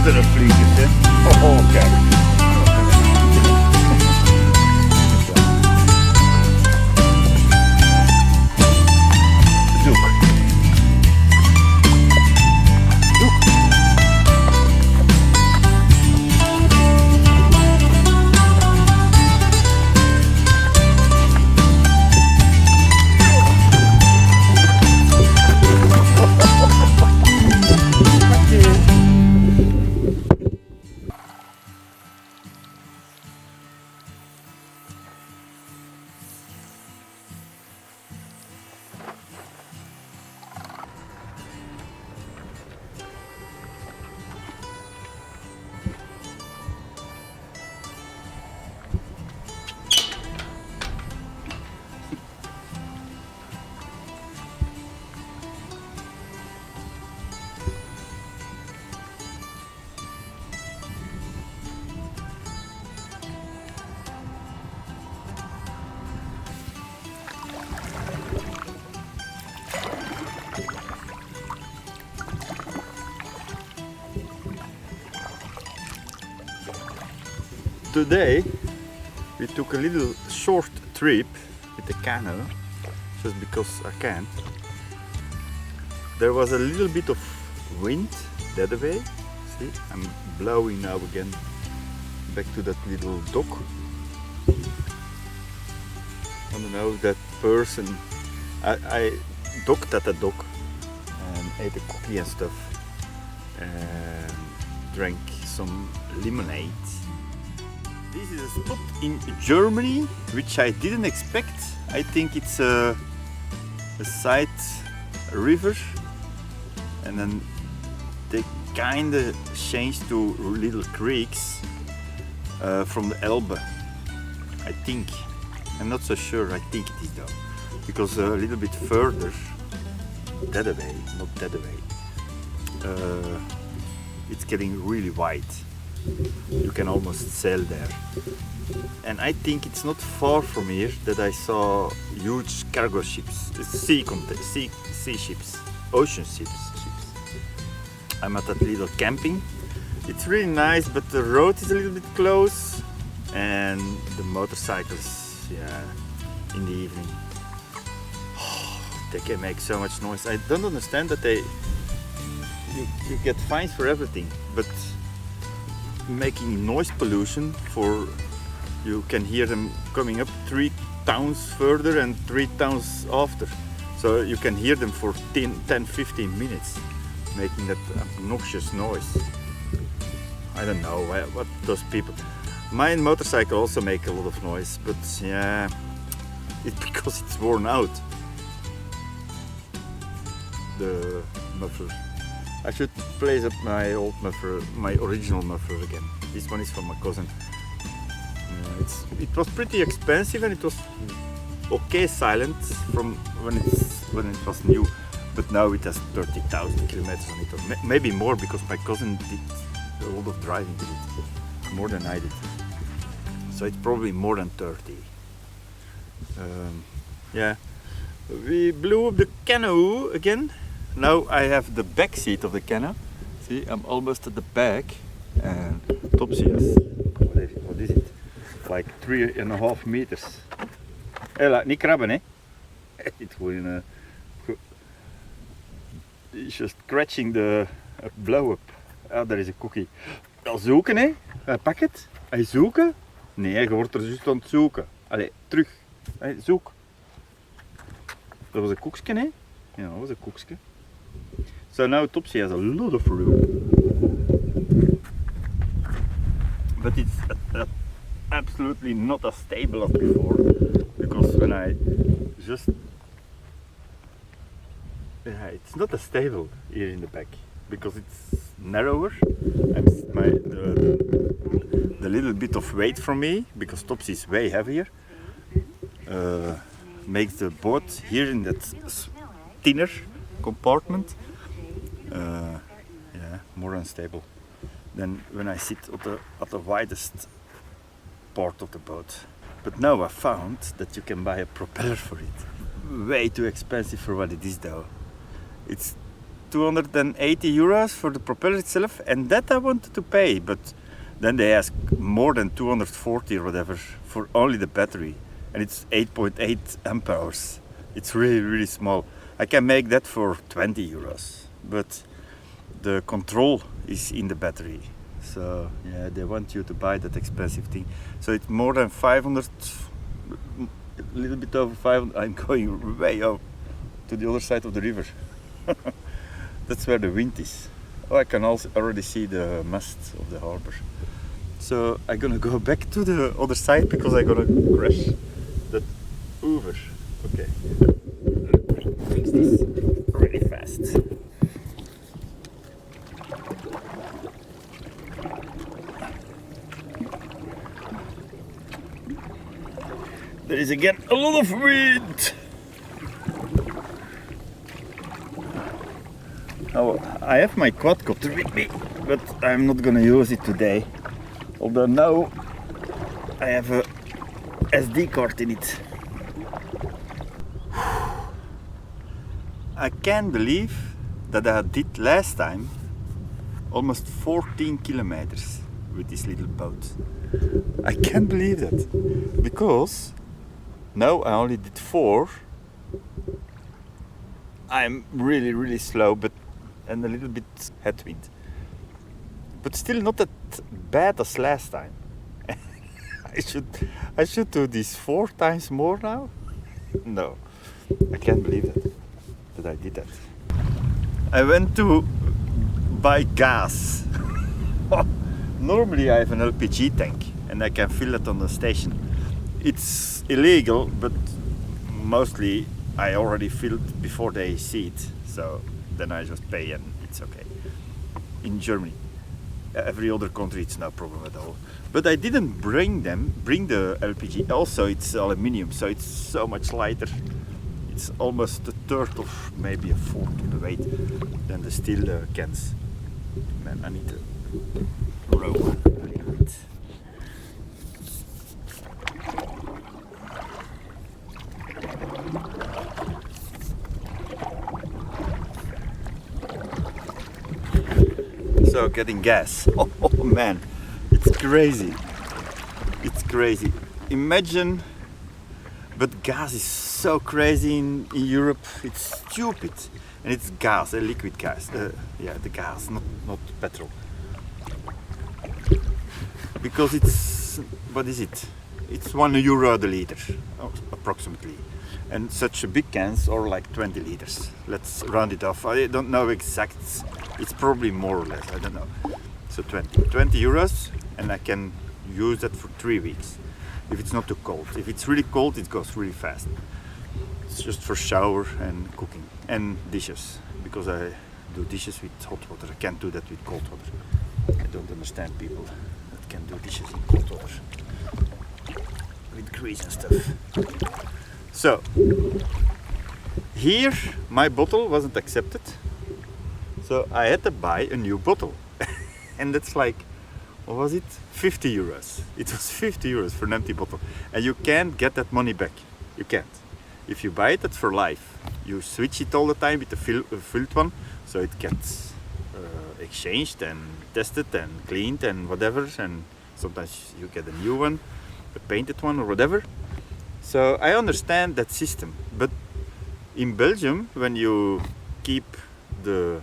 Wat een vliegers, hè? Oh, kijk. Today we took a little short trip with the Canoe, just because I can. There was a little bit of wind that way. See, I'm blowing now again back to that little dock. I don't know, that person, I docked at the dock and ate a cookie and stuff and drank some lemonade. This is a spot in Germany which I didn't expect. I think it's a side river, and then they kinda changed to little creeks from the Elbe. I think. I'm not so sure. I think it is though, because a little bit further that way, not that way, it's getting really wide. You can almost sail there. And I think it's not far from here that I saw huge cargo ships, sea ships, ocean ships. I'm at that little camping. It's really nice, but the road is a little bit close, and the motorcycles, yeah, in the evening, they can make so much noise. I don't understand that you get fines for everything, but making noise pollution for, you can hear them coming up 3 towns further and 3 towns after, so you can hear them for 10-15 minutes making that obnoxious noise. I don't know what those people. My motorcycle also make a lot of noise, but yeah, it's because it's worn out, the muffler. I should place up my old muffler, my original muffler again. This one is from my cousin. It was pretty expensive, and it was okay silent from when it was new, but now it has 30,000 kilometers on it, or maybe more, because my cousin did a lot of driving with it, more than I did. So it's probably more than 30. Yeah, we blew up the Canoe again. Now I have the back seat of the Canoe. See, I'm almost at the back, and Topsy is, what is it? Like 3.5 meters. Hela, niet krabben, hè? It's gewoon, he's just scratching the blow up. Ah, daar is een cookie. Al zoeken, hè? Pak het. Hij zoeken? Nee, je wordt er juist aan het zoeken. Allee, terug. Hey, zoek. Dat was een koekje, hè? Ja, dat was een koekje. So now Topsy has a lot of room. But it's absolutely not as stable as before. Because when I just... Yeah, it's not as stable here in the back. Because it's narrower. And the little bit of weight from me, because Topsy is way heavier, makes the boat here in that thinner compartment more unstable than when I sit at the widest part of the boat. But now I found that you can buy a propeller for it. Way too expensive for what it is though. It's 280 euros for the propeller itself, and that I wanted to pay, but then they ask more than 240 or whatever for only the battery, and it's 8.8 amp hours. It's really, really small. I can make that for 20 euros, but the control is in the battery. So yeah, they want you to buy that expensive thing. So it's more than 500, a little bit over 500. I'm going way out to the other side of the river. That's where the wind is. Oh, I can also already see the mast of the harbor. So I'm gonna go back to the other side because I'm gonna crash that over. Okay, let me fix this really fast. There is again a lot of wind. Oh, I have my quadcopter with me, but I'm not gonna use it today. Although now I have a SD card in it. I can't believe that I did last time almost 14 kilometers with this little boat. I can't believe that, because now I only did 4. I'm really, really slow, but and a little bit headwind, but still not that bad as last time. I should do this 4 times more now. No, I can't believe that I did that. I went to buy gas. Normally I have an LPG tank and I can fill it on the station. It's illegal, but mostly I already filled before they see it, so then I just pay and it's okay. In Germany, every other country it's no problem at all. But I didn't bring the LPG. Also it's aluminium, so it's so much lighter. It's almost a third of maybe a fourth of the weight than the steel cans. Man, I need to row a little bit. So getting gas. Oh man, it's crazy. It's crazy. Imagine, but gas is so crazy in Europe. It's stupid, and it's gas, a liquid gas. Yeah, the gas, not petrol. Because it's, what is it? It's €1 the liter, approximately. And such big cans are like 20 liters. Let's round it off. I don't know exact. It's probably more or less, I don't know. So 20 euros, and I can use that for 3 weeks. If it's not too cold. If it's really cold, it goes really fast. It's just for shower and cooking and dishes, because I do dishes with hot water. I can't do that with cold water. I don't understand people that can do dishes in cold water with grease and stuff. So here my bottle wasn't accepted, so I had to buy a new bottle. And that's like, what was it? 50 euros. It was 50 euros for an empty bottle, and you can't get that money back. You can't. If you buy it, that's for life. You switch it all the time with the filled one, so it gets exchanged and tested and cleaned and whatever, and sometimes you get a new one, a painted one or whatever. So I understand that system, but in Belgium, when you keep the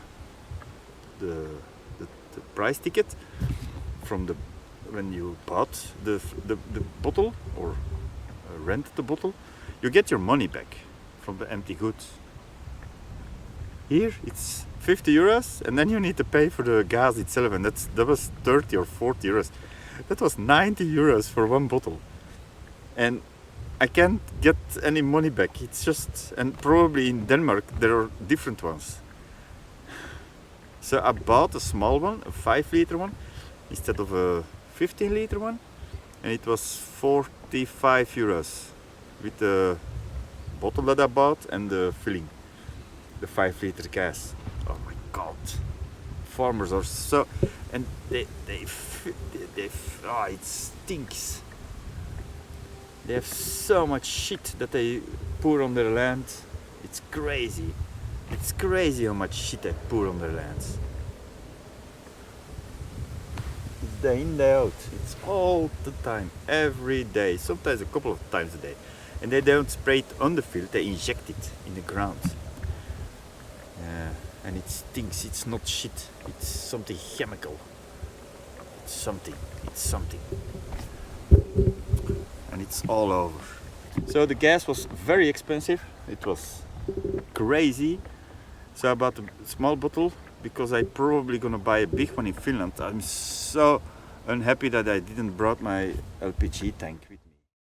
price ticket from when you bought the bottle or rent the bottle, you get your money back from the empty goods. Here it's 50 euros, and then you need to pay for the gas itself, and that was 30 or 40 euros. That was 90 euros for one bottle, and I can't get any money back. It's just, and probably in Denmark there are different ones. So I bought a small one, a 5-liter one, instead of a 15-liter one, and it was 45 euros with the bottle that I bought and the filling, the 5-liter gas. Oh my god, farmers are so, and they oh, it stinks. They have so much shit that they pour on their land. It's crazy. It's crazy how much shit they pour on their lands. It's day in, day out. It's all the time, every day, sometimes a couple of times a day. And they don't spray it on the field, they inject it in the ground. And it stinks, it's not shit, it's something chemical. It's something. And it's all over. So the gas was very expensive, it was crazy. So I bought a small bottle because I'm probably gonna buy a big one in Finland. I'm so unhappy that I didn't brought my LPG tank.